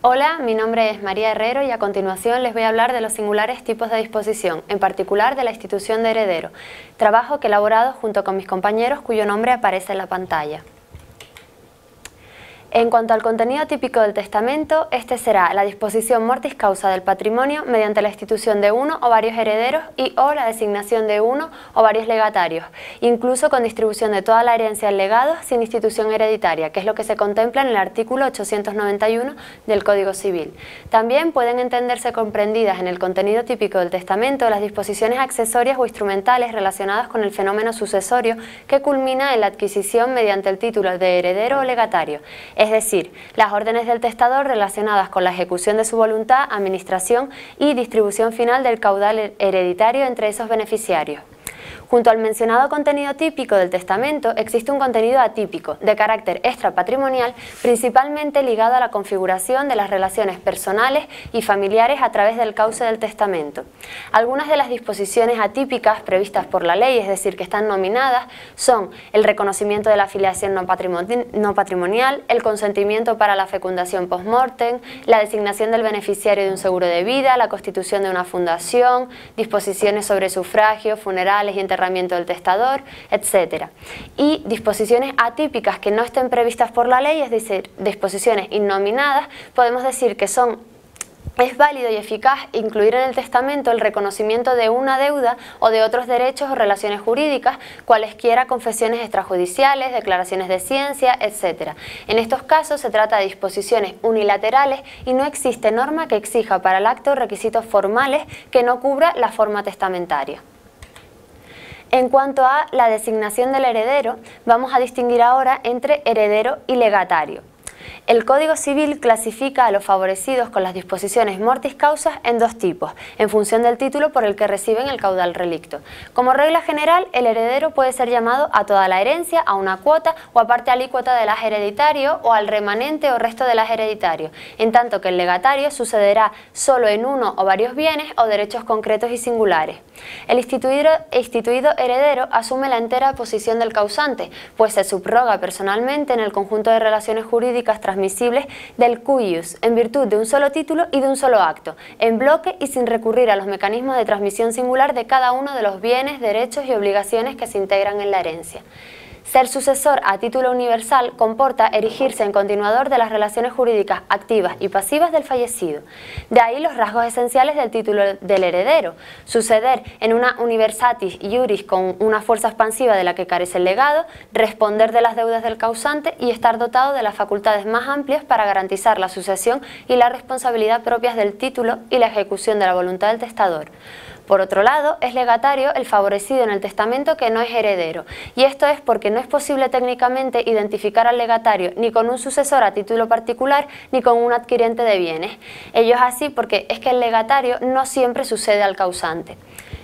Hola, mi nombre es María Herrero y a continuación les voy a hablar de los singulares tipos de disposición, en particular de la institución de heredero, trabajo que he elaborado junto con mis compañeros cuyo nombre aparece en la pantalla. En cuanto al contenido típico del testamento, este será la disposición mortis causa del patrimonio mediante la institución de uno o varios herederos y o la designación de uno o varios legatarios, incluso con distribución de toda la herencia en legados sin institución hereditaria, que es lo que se contempla en el artículo 891 del Código Civil. También pueden entenderse comprendidas en el contenido típico del testamento las disposiciones accesorias o instrumentales relacionadas con el fenómeno sucesorio que culmina en la adquisición mediante el título de heredero o legatario. Es decir, las órdenes del testador relacionadas con la ejecución de su voluntad, administración y distribución final del caudal hereditario entre esos beneficiarios. Junto al mencionado contenido típico del testamento existe un contenido atípico, de carácter extrapatrimonial, principalmente ligado a la configuración de las relaciones personales y familiares a través del cauce del testamento. Algunas de las disposiciones atípicas previstas por la ley, es decir, que están nominadas, son el reconocimiento de la filiación no patrimonial, el consentimiento para la fecundación post-mortem, la designación del beneficiario de un seguro de vida, la constitución de una fundación, disposiciones sobre sufragio, funerales y enterramiento del testador, etc. Y disposiciones atípicas que no estén previstas por la ley, es decir, disposiciones innominadas, podemos decir que es válido y eficaz incluir en el testamento el reconocimiento de una deuda o de otros derechos o relaciones jurídicas, cualesquiera confesiones extrajudiciales, declaraciones de ciencia, etc. En estos casos se trata de disposiciones unilaterales y no existe norma que exija para el acto requisitos formales que no cubra la forma testamentaria. En cuanto a la designación del heredero, vamos a distinguir ahora entre heredero y legatario. El Código Civil clasifica a los favorecidos con las disposiciones mortis causas en dos tipos, en función del título por el que reciben el caudal relicto. Como regla general, el heredero puede ser llamado a toda la herencia, a una cuota o a parte alícuota del haz hereditario o al remanente o resto del haz hereditario, en tanto que el legatario sucederá solo en uno o varios bienes o derechos concretos y singulares. El instituido heredero asume la entera posición del causante, pues se subroga personalmente en el conjunto de relaciones jurídicas transmisibles del cuius, en virtud de un solo título y de un solo acto, en bloque y sin recurrir a los mecanismos de transmisión singular de cada uno de los bienes, derechos y obligaciones que se integran en la herencia. Ser sucesor a título universal comporta erigirse en continuador de las relaciones jurídicas activas y pasivas del fallecido. De ahí los rasgos esenciales del título del heredero: suceder en una universitatis iuris con una fuerza expansiva de la que carece el legado, responder de las deudas del causante y estar dotado de las facultades más amplias para garantizar la sucesión y la responsabilidad propias del título y la ejecución de la voluntad del testador. Por otro lado, es legatario el favorecido en el testamento que no es heredero, y esto es porque no es posible técnicamente identificar al legatario ni con un sucesor a título particular ni con un adquiriente de bienes. Ello es así porque es que el legatario no siempre sucede al causante.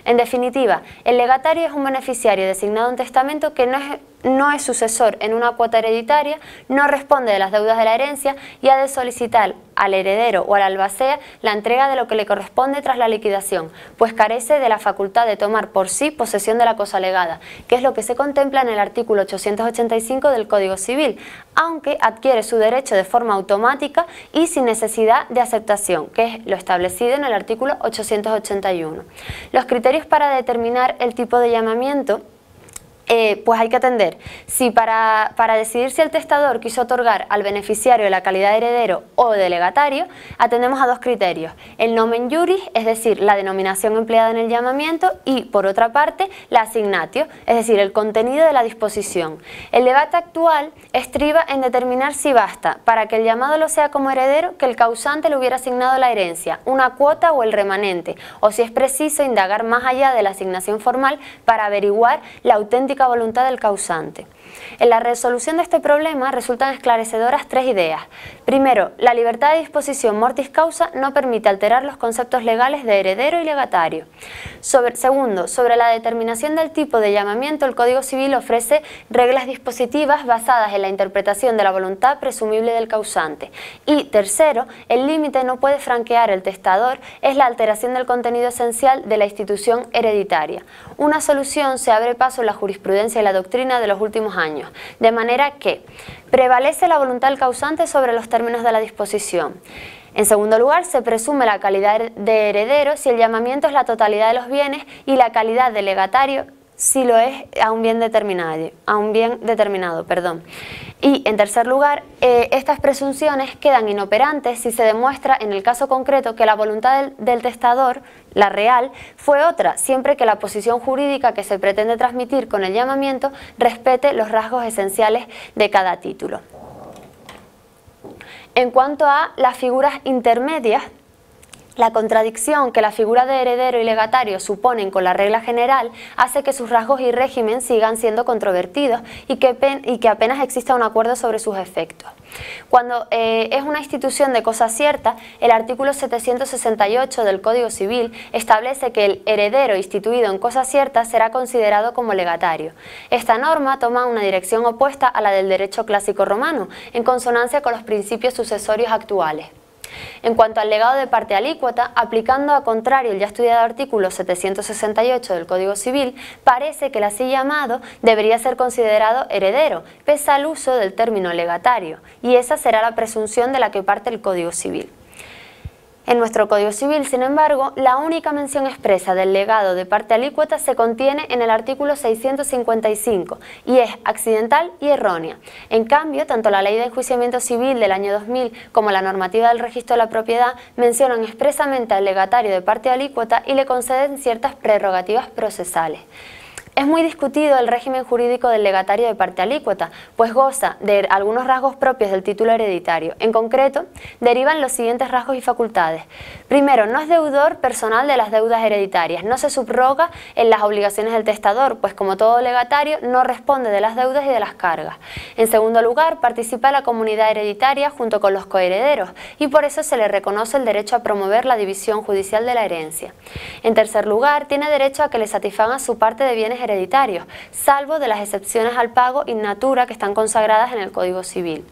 En definitiva, el legatario es un beneficiario designado en testamento que no es sucesor en una cuota hereditaria, no responde de las deudas de la herencia y ha de solicitar al heredero o al albacea la entrega de lo que le corresponde tras la liquidación, pues carece de la facultad de tomar por sí posesión de la cosa legada, que es lo que se contempla en el artículo 885 del Código Civil, aunque adquiere su derecho de forma automática y sin necesidad de aceptación, que es lo establecido en el artículo 881. Los criterios para determinar el tipo de llamamiento pues hay que atender si para decidir si el testador quiso otorgar al beneficiario la calidad de heredero o de legatario, atendemos a dos criterios: el nomen juris, es decir, la denominación empleada en el llamamiento, y por otra parte la assignatio, es decir, el contenido de la disposición. El debate actual estriba en determinar si basta, para que el llamado lo sea como heredero, que el causante le hubiera asignado la herencia, una cuota o el remanente, o si es preciso indagar más allá de la asignación formal para averiguar la auténtica voluntad del causante. En la resolución de este problema resultan esclarecedoras tres ideas. Primero, la libertad de disposición mortis causa no permite alterar los conceptos legales de heredero y legatario. Segundo, sobre la determinación del tipo de llamamiento, el Código Civil ofrece reglas dispositivas basadas en la interpretación de la voluntad presumible del causante. Y tercero, el límite no puede franquear el testador es la alteración del contenido esencial de la institución hereditaria. Una solución se abre paso en la jurisprudencia y la doctrina de los últimos años. años, de manera que prevalece la voluntad del causante sobre los términos de la disposición. En segundo lugar, se presume la calidad de heredero si el llamamiento es la totalidad de los bienes y la calidad de legatario si lo es a un bien determinado. Y en tercer lugar, estas presunciones quedan inoperantes si se demuestra en el caso concreto que la voluntad del testador, la real, fue otra, siempre que la posición jurídica que se pretende transmitir con el llamamiento respete los rasgos esenciales de cada título. En cuanto a las figuras intermedias, la contradicción que la figura de heredero y legatario suponen con la regla general hace que sus rasgos y régimen sigan siendo controvertidos y que apenas exista un acuerdo sobre sus efectos. Cuando es una institución de cosa cierta, el artículo 768 del Código Civil establece que el heredero instituido en cosa cierta será considerado como legatario. Esta norma toma una dirección opuesta a la del derecho clásico romano, en consonancia con los principios sucesorios actuales. En cuanto al legado de parte alícuota, aplicando a contrario el ya estudiado artículo 768 del Código Civil, parece que el así llamado debería ser considerado heredero, pese al uso del término legatario, y esa será la presunción de la que parte el Código Civil. En nuestro Código Civil, sin embargo, la única mención expresa del legado de parte alícuota se contiene en el artículo 655 y es accidental y errónea. En cambio, tanto la Ley de Enjuiciamiento Civil del año 2000 como la normativa del Registro de la Propiedad mencionan expresamente al legatario de parte alícuota y le conceden ciertas prerrogativas procesales. Es muy discutido el régimen jurídico del legatario de parte alícuota, pues goza de algunos rasgos propios del título hereditario. En concreto, derivan los siguientes rasgos y facultades. Primero, no es deudor personal de las deudas hereditarias, no se subroga en las obligaciones del testador, pues como todo legatario no responde de las deudas y de las cargas. En segundo lugar, participa en la comunidad hereditaria junto con los coherederos y por eso se le reconoce el derecho a promover la división judicial de la herencia. En tercer lugar, tiene derecho a que le satisfagan su parte de bienes hereditarios, salvo de las excepciones al pago in natura que están consagradas en el Código Civil.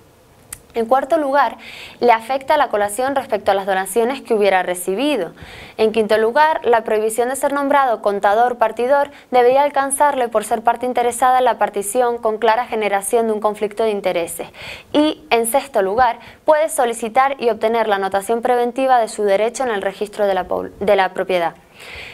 En cuarto lugar, le afecta la colación respecto a las donaciones que hubiera recibido. En quinto lugar, la prohibición de ser nombrado contador-partidor debería alcanzarle por ser parte interesada en la partición con clara generación de un conflicto de intereses. Y, en sexto lugar, puede solicitar y obtener la anotación preventiva de su derecho en el registro de la propiedad.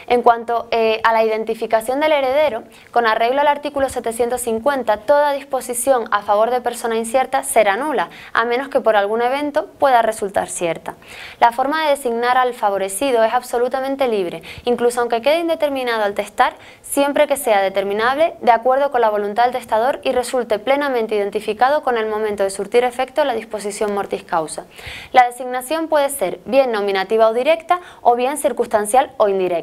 En cuanto a la identificación del heredero, con arreglo al artículo 750, toda disposición a favor de persona incierta será nula, a menos que por algún evento pueda resultar cierta. La forma de designar al favorecido es absolutamente libre, incluso aunque quede indeterminado al testar, siempre que sea determinable de acuerdo con la voluntad del testador y resulte plenamente identificado con el momento de surtir efecto la disposición mortis causa. La designación puede ser bien nominativa o directa, o bien circunstancial o indirecta.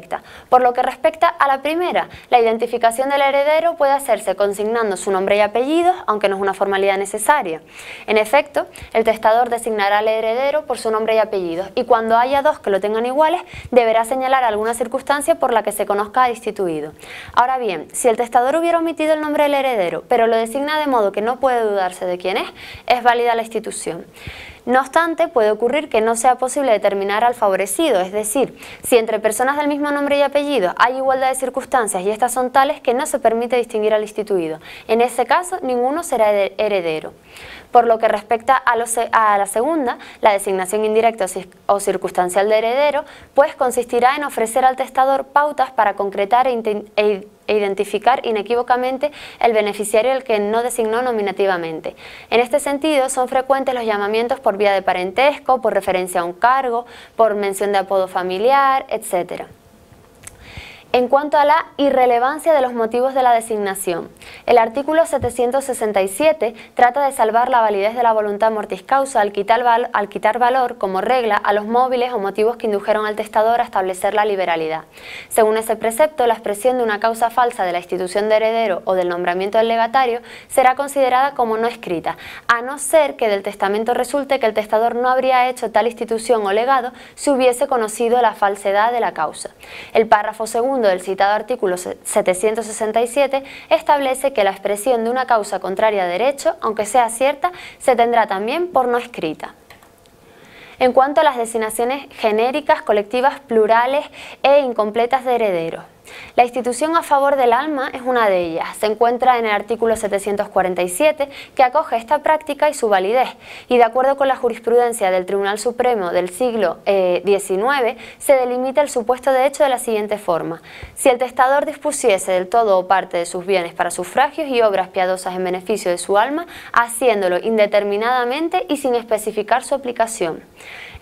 Por lo que respecta a la primera, la identificación del heredero puede hacerse consignando su nombre y apellidos, aunque no es una formalidad necesaria. En efecto, el testador designará al heredero por su nombre y apellidos, y cuando haya dos que lo tengan iguales, deberá señalar alguna circunstancia por la que se conozca destituido. Ahora bien, si el testador hubiera omitido el nombre del heredero, pero lo designa de modo que no puede dudarse de quién es válida la institución. No obstante, puede ocurrir que no sea posible determinar al favorecido, es decir, si entre personas del mismo nombre y apellido hay igualdad de circunstancias y estas son tales que no se permite distinguir al instituido. En ese caso, ninguno será heredero. Por lo que respecta a la segunda, la designación indirecta o circunstancial de heredero, pues consistirá en ofrecer al testador pautas para concretar e identificar inequívocamente el beneficiario al que no designó nominativamente. En este sentido, son frecuentes los llamamientos por vía de parentesco, por referencia a un cargo, por mención de apodo familiar, etc. En cuanto a la irrelevancia de los motivos de la designación, el artículo 767 trata de salvar la validez de la voluntad mortis causa al quitar valor como regla a los móviles o motivos que indujeron al testador a establecer la liberalidad. Según ese precepto, la expresión de una causa falsa de la institución de heredero o del nombramiento del legatario será considerada como no escrita, a no ser que del testamento resulte que el testador no habría hecho tal institución o legado si hubiese conocido la falsedad de la causa. El párrafo segundo del citado artículo 767 establece que la expresión de una causa contraria a derecho, aunque sea cierta, se tendrá también por no escrita. En cuanto a las designaciones genéricas, colectivas, plurales e incompletas de herederos, La institución a favor del alma es una de ellas. Se encuentra en el artículo 747, que acoge esta práctica y su validez, y de acuerdo con la jurisprudencia del Tribunal Supremo del siglo XIX, se delimita el supuesto de hecho de la siguiente forma: si el testador dispusiese del todo o parte de sus bienes para sufragios y obras piadosas en beneficio de su alma, haciéndolo indeterminadamente y sin especificar su aplicación.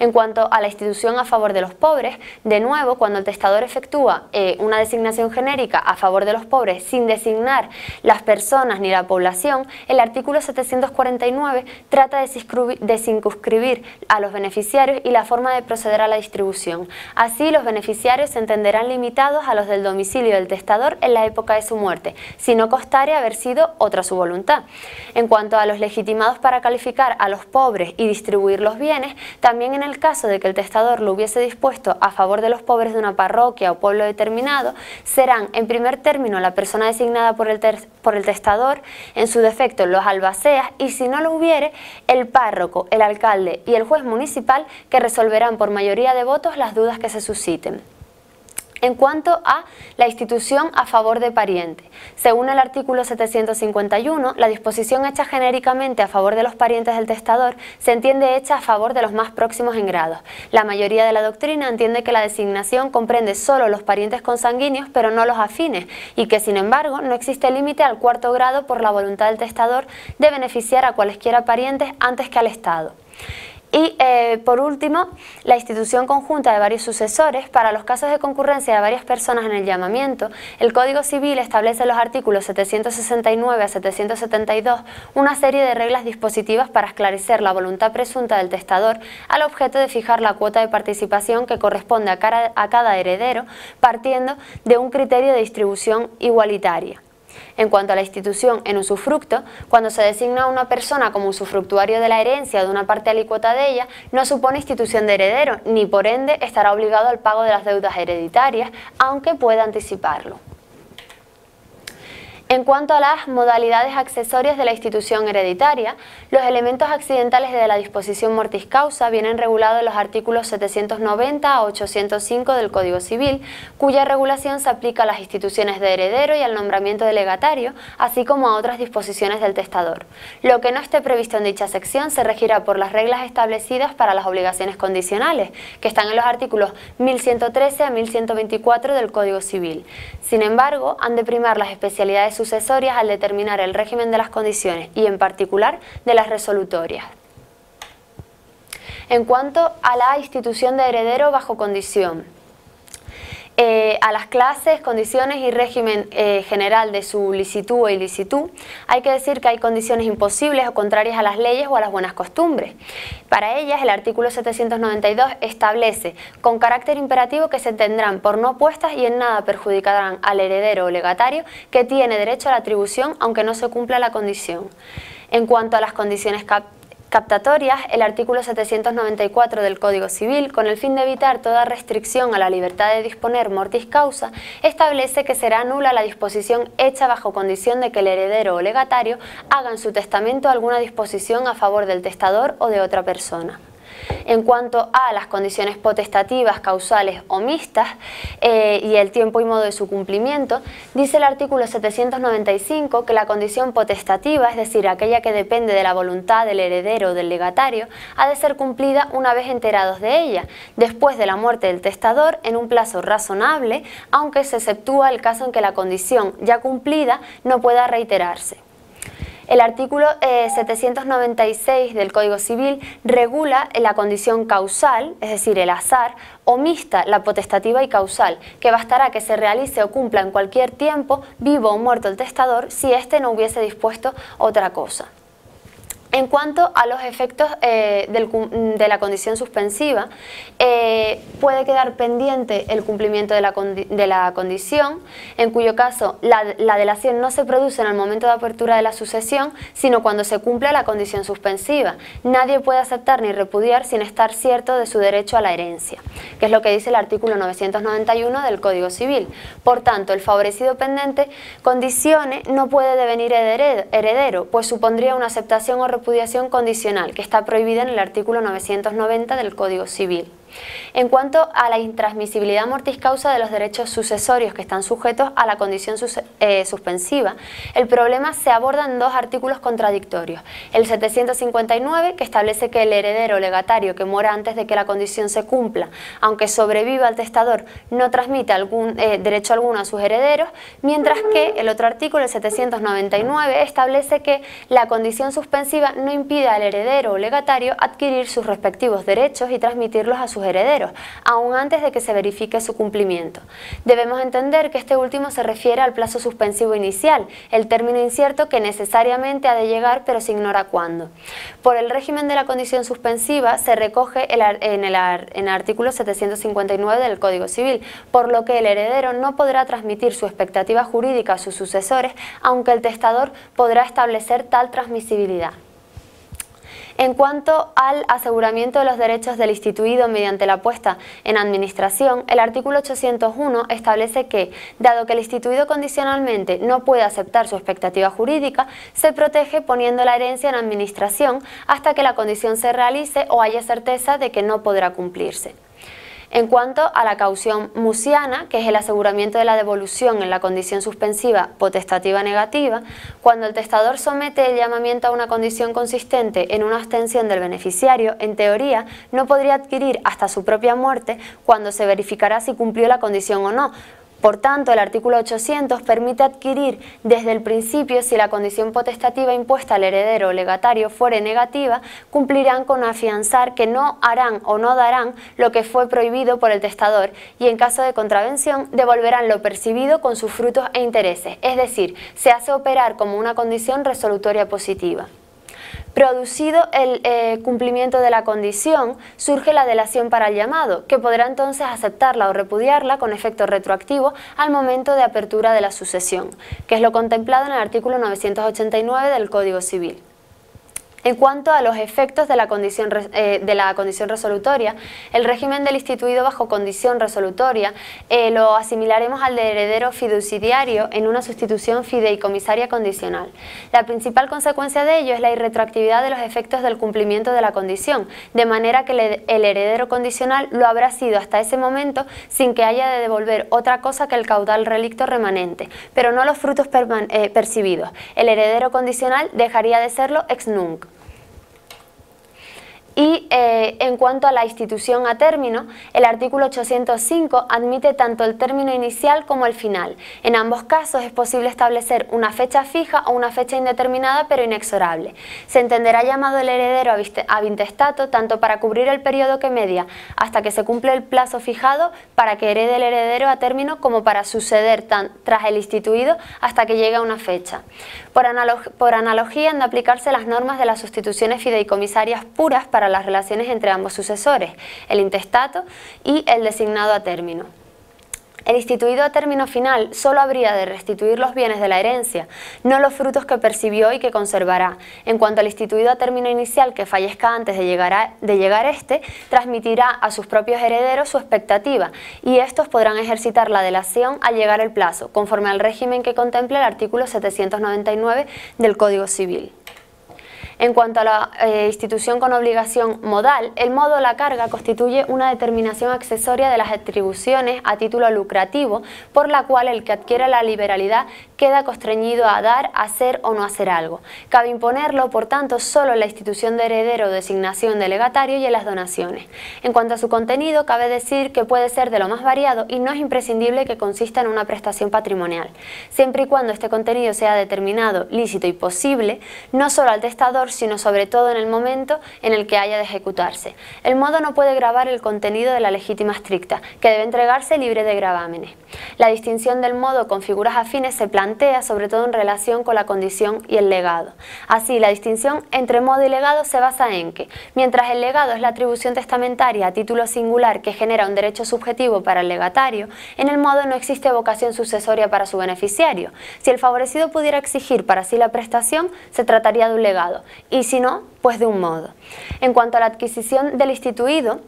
En cuanto a la institución a favor de los pobres, de nuevo, cuando el testador efectúa una designación genérica a favor de los pobres sin designar las personas ni la población, el artículo 749 trata de circunscribir a los beneficiarios y la forma de proceder a la distribución. Así, los beneficiarios se entenderán limitados a los del domicilio del testador en la época de su muerte, si no costare haber sido otra su voluntad. En cuanto a los legitimados para calificar a los pobres y distribuir los bienes, también en el caso de que el testador lo hubiese dispuesto a favor de los pobres de una parroquia o pueblo determinado, serán en primer término la persona designada por el testador, en su defecto los albaceas, y si no lo hubiere, el párroco, el alcalde y el juez municipal, que resolverán por mayoría de votos las dudas que se susciten. En cuanto a la institución a favor de pariente, según el artículo 751, la disposición hecha genéricamente a favor de los parientes del testador se entiende hecha a favor de los más próximos en grados. La mayoría de la doctrina entiende que la designación comprende solo los parientes consanguíneos, pero no los afines, y que sin embargo no existe límite al cuarto grado por la voluntad del testador de beneficiar a cualesquiera parientes antes que al Estado. Y por último, la institución conjunta de varios sucesores. Para los casos de concurrencia de varias personas en el llamamiento, el Código Civil establece en los artículos 769 a 772 una serie de reglas dispositivas para esclarecer la voluntad presunta del testador al objeto de fijar la cuota de participación que corresponde a cada heredero, partiendo de un criterio de distribución igualitaria. En cuanto a la institución en usufructo, cuando se designa a una persona como usufructuario de la herencia o de una parte alícuota de ella, no supone institución de heredero, ni por ende estará obligado al pago de las deudas hereditarias, aunque pueda anticiparlo. En cuanto a las modalidades accesorias de la institución hereditaria, los elementos accidentales de la disposición mortis causa vienen regulados en los artículos 790 a 805 del Código Civil, cuya regulación se aplica a las instituciones de heredero y al nombramiento de legatario, así como a otras disposiciones del testador. Lo que no esté previsto en dicha sección se regirá por las reglas establecidas para las obligaciones condicionales, que están en los artículos 1113 a 1124 del Código Civil. Sin embargo, han de primar las especialidades sucesorias al determinar el régimen de las condiciones y, en particular, de las resolutorias. En cuanto a la institución de heredero bajo condición, a las clases, condiciones y régimen general de su licitud o ilicitud, hay que decir que hay condiciones imposibles o contrarias a las leyes o a las buenas costumbres. Para ellas, el artículo 792 establece con carácter imperativo que se tendrán por no puestas y en nada perjudicarán al heredero o legatario que tiene derecho a la atribución aunque no se cumpla la condición. En cuanto a las condiciones captatorias, el artículo 794 del Código Civil, con el fin de evitar toda restricción a la libertad de disponer mortis causa, establece que será nula la disposición hecha bajo condición de que el heredero o legatario haga en su testamento alguna disposición a favor del testador o de otra persona. En cuanto a las condiciones potestativas, causales o mixtas y el tiempo y modo de su cumplimiento, dice el artículo 795 que la condición potestativa, es decir, aquella que depende de la voluntad del heredero o del legatario, ha de ser cumplida una vez enterados de ella, después de la muerte del testador, en un plazo razonable, aunque se exceptúa el caso en que la condición ya cumplida no pueda reiterarse. El artículo 796 del Código Civil regula la condición causal, es decir, el azar, o mixta, la potestativa y causal, que bastará que se realice o cumpla en cualquier tiempo, vivo o muerto el testador, si éste no hubiese dispuesto otra cosa. En cuanto a los efectos de la condición suspensiva, puede quedar pendiente el cumplimiento de la condición, en cuyo caso la delación no se produce en el momento de apertura de la sucesión, sino cuando se cumple la condición suspensiva. Nadie puede aceptar ni repudiar sin estar cierto de su derecho a la herencia, que es lo que dice el artículo 991 del Código Civil. Por tanto, el favorecido pendente condicione no puede devenir heredero, pues supondría una aceptación o repudiación condicional, que está prohibida en el artículo 990 del Código Civil. En cuanto a la intransmisibilidad mortis causa de los derechos sucesorios que están sujetos a la condición suspensiva, el problema se aborda en dos artículos contradictorios. El 759, que establece que el heredero legatario que muera antes de que la condición se cumpla, aunque sobreviva al testador, no transmite derecho alguno a sus herederos, mientras que el otro artículo, el 799, establece que la condición suspensiva no impide al heredero o legatario adquirir sus respectivos derechos y transmitirlos a sus herederos, aún antes de que se verifique su cumplimiento. Debemos entender que este último se refiere al plazo suspensivo inicial, el término incierto que necesariamente ha de llegar pero se ignora cuándo. Por el régimen de la condición suspensiva se recoge en el artículo 759 del Código Civil, por lo que el heredero no podrá transmitir su expectativa jurídica a sus sucesores, aunque el testador podrá establecer tal transmisibilidad. En cuanto al aseguramiento de los derechos del instituido mediante la puesta en administración, el artículo 801 establece que, dado que el instituido condicionalmente no puede aceptar su expectativa jurídica, se protege poniendo la herencia en administración hasta que la condición se realice o haya certeza de que no podrá cumplirse. En cuanto a la caución muciana, que es el aseguramiento de la devolución en la condición suspensiva potestativa negativa, cuando el testador somete el llamamiento a una condición consistente en una abstención del beneficiario, en teoría no podría adquirir hasta su propia muerte cuando se verificará si cumplió la condición o no. Por tanto, el artículo 800 permite adquirir desde el principio si la condición potestativa impuesta al heredero o legatario fuere negativa, cumplirán con afianzar que no harán o no darán lo que fue prohibido por el testador y en caso de contravención devolverán lo percibido con sus frutos e intereses, es decir, se hace operar como una condición resolutoria positiva. Producido el cumplimiento de la condición, surge la delación para el llamado, que podrá entonces aceptarla o repudiarla con efecto retroactivo al momento de apertura de la sucesión, que es lo contemplado en el artículo 989 del Código Civil. En cuanto a los efectos de la condición resolutoria, el régimen del instituido bajo condición resolutoria lo asimilaremos al de heredero fiduciario en una sustitución fideicomisaria condicional. La principal consecuencia de ello es la irretroactividad de los efectos del cumplimiento de la condición, de manera que el heredero condicional lo habrá sido hasta ese momento sin que haya de devolver otra cosa que el caudal relicto remanente, pero no los frutos percibidos. El heredero condicional dejaría de serlo ex nunc. Y en cuanto a la institución a término, el artículo 805 admite tanto el término inicial como el final. En ambos casos es posible establecer una fecha fija o una fecha indeterminada pero inexorable. Se entenderá llamado el heredero ab intestato tanto para cubrir el periodo que media hasta que se cumple el plazo fijado para que herede el heredero a término como para suceder tras el instituido hasta que llegue a una fecha. Por analogía han de aplicarse las normas de las sustituciones fideicomisarias puras para las relaciones entre ambos sucesores, el intestato y el designado a término. El instituido a término final solo habría de restituir los bienes de la herencia, no los frutos que percibió y que conservará. En cuanto al instituido a término inicial que fallezca antes de llegar este, transmitirá a sus propios herederos su expectativa y estos podrán ejercitar la delación al llegar el plazo, conforme al régimen que contempla el artículo 799 del Código Civil. En cuanto a la institución con obligación modal, el modo o la carga constituye una determinación accesoria de las atribuciones a título lucrativo por la cual el que adquiere la liberalidad queda constreñido a dar, hacer o no hacer algo. Cabe imponerlo, por tanto, solo en la institución de heredero o designación de legatario y en las donaciones. En cuanto a su contenido, cabe decir que puede ser de lo más variado y no es imprescindible que consista en una prestación patrimonial. Siempre y cuando este contenido sea determinado, lícito y posible, no solo al testador, sino sobre todo en el momento en el que haya de ejecutarse. El modo no puede gravar el contenido de la legítima stricta, que debe entregarse libre de gravámenes. La distinción del modo con figuras afines se plantea sobre todo en relación con la condición y el legado. Así, la distinción entre modo y legado se basa en que, mientras el legado es la atribución testamentaria a título singular que genera un derecho subjetivo para el legatario, en el modo no existe vocación sucesoria para su beneficiario. Si el favorecido pudiera exigir para sí la prestación, se trataría de un legado, y si no, pues de un modo. En cuanto a la adquisición del instituido,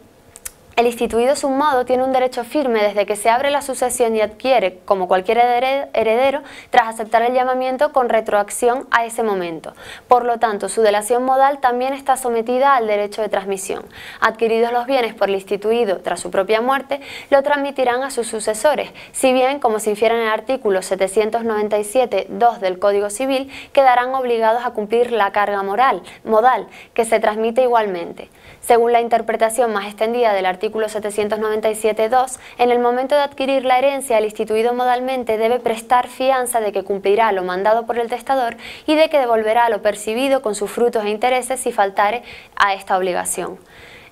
El instituido submodo tiene un derecho firme desde que se abre la sucesión y adquiere, como cualquier heredero, tras aceptar el llamamiento con retroacción a ese momento. Por lo tanto, su delación modal también está sometida al derecho de transmisión. Adquiridos los bienes por el instituido tras su propia muerte, lo transmitirán a sus sucesores, si bien, como se infiere en el artículo 797.2 del Código Civil, quedarán obligados a cumplir la carga modal, que se transmite igualmente. Según la interpretación más extendida del artículo 797.2, en el momento de adquirir la herencia, el instituido modalmente debe prestar fianza de que cumplirá lo mandado por el testador y de que devolverá lo percibido con sus frutos e intereses si faltare a esta obligación.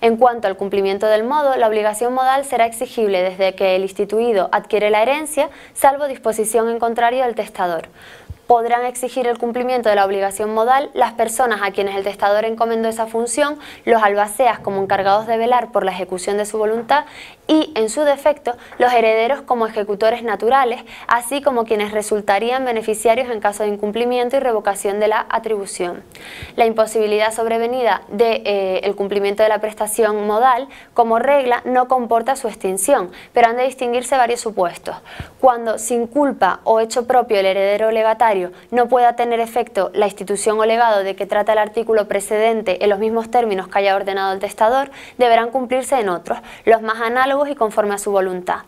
En cuanto al cumplimiento del modo, la obligación modal será exigible desde que el instituido adquiere la herencia, salvo disposición en contrario del testador. Podrán exigir el cumplimiento de la obligación modal las personas a quienes el testador encomendó esa función, los albaceas como encargados de velar por la ejecución de su voluntad y, en su defecto, los herederos como ejecutores naturales, así como quienes resultarían beneficiarios en caso de incumplimiento y revocación de la atribución. La imposibilidad sobrevenida del cumplimiento de la prestación modal, como regla, no comporta su extinción, pero han de distinguirse varios supuestos. Cuando, sin culpa o hecho propio el heredero legatario, no pueda tener efecto la institución o legado de que trata el artículo precedente en los mismos términos que haya ordenado el testador, deberán cumplirse en otros, los más análogos y conforme a su voluntad.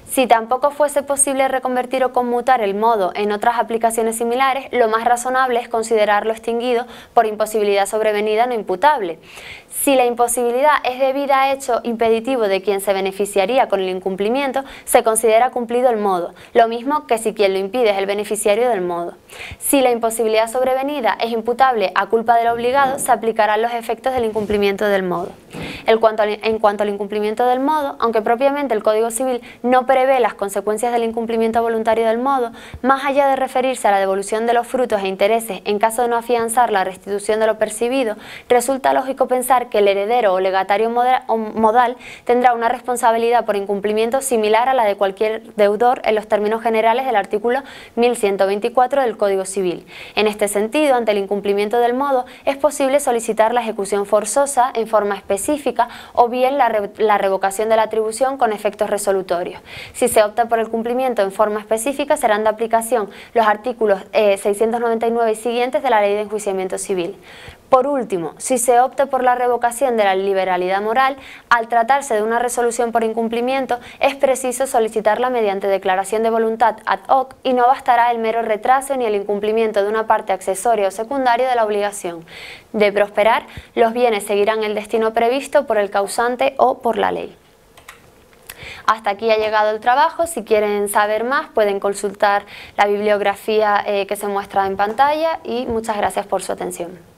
Si tampoco fuese posible reconvertir o conmutar el modo en otras aplicaciones similares, lo más razonable es considerarlo extinguido por imposibilidad sobrevenida no imputable. Si la imposibilidad es debida a hecho impeditivo de quien se beneficiaría con el incumplimiento, se considera cumplido el modo, lo mismo que si quien lo impide es el beneficiario del modo. Si la imposibilidad sobrevenida es imputable a culpa del obligado, se aplicarán los efectos del incumplimiento del modo. En cuanto al incumplimiento del modo, aunque propiamente el Código Civil no prevé las consecuencias del incumplimiento voluntario del modo, más allá de referirse a la devolución de los frutos e intereses en caso de no afianzar la restitución de lo percibido, resulta lógico pensar que el heredero o legatario modal tendrá una responsabilidad por incumplimiento similar a la de cualquier deudor en los términos generales del artículo 1124 del Código Civil. En este sentido, ante el incumplimiento del modo, es posible solicitar la ejecución forzosa en forma específica o bien la revocación de la atribución con efectos resolutorios. Si se opta por el cumplimiento en forma específica, serán de aplicación los artículos 699 y siguientes de la Ley de Enjuiciamiento Civil. Por último, si se opta por la revocación de la liberalidad moral, al tratarse de una resolución por incumplimiento, es preciso solicitarla mediante declaración de voluntad ad hoc y no bastará el mero retraso ni el incumplimiento de una parte accesoria o secundaria de la obligación. De prosperar, los bienes seguirán el destino previsto por el causante o por la ley. Hasta aquí ha llegado el trabajo. Si quieren saber más, pueden consultar la bibliografía que se muestra en pantalla y muchas gracias por su atención.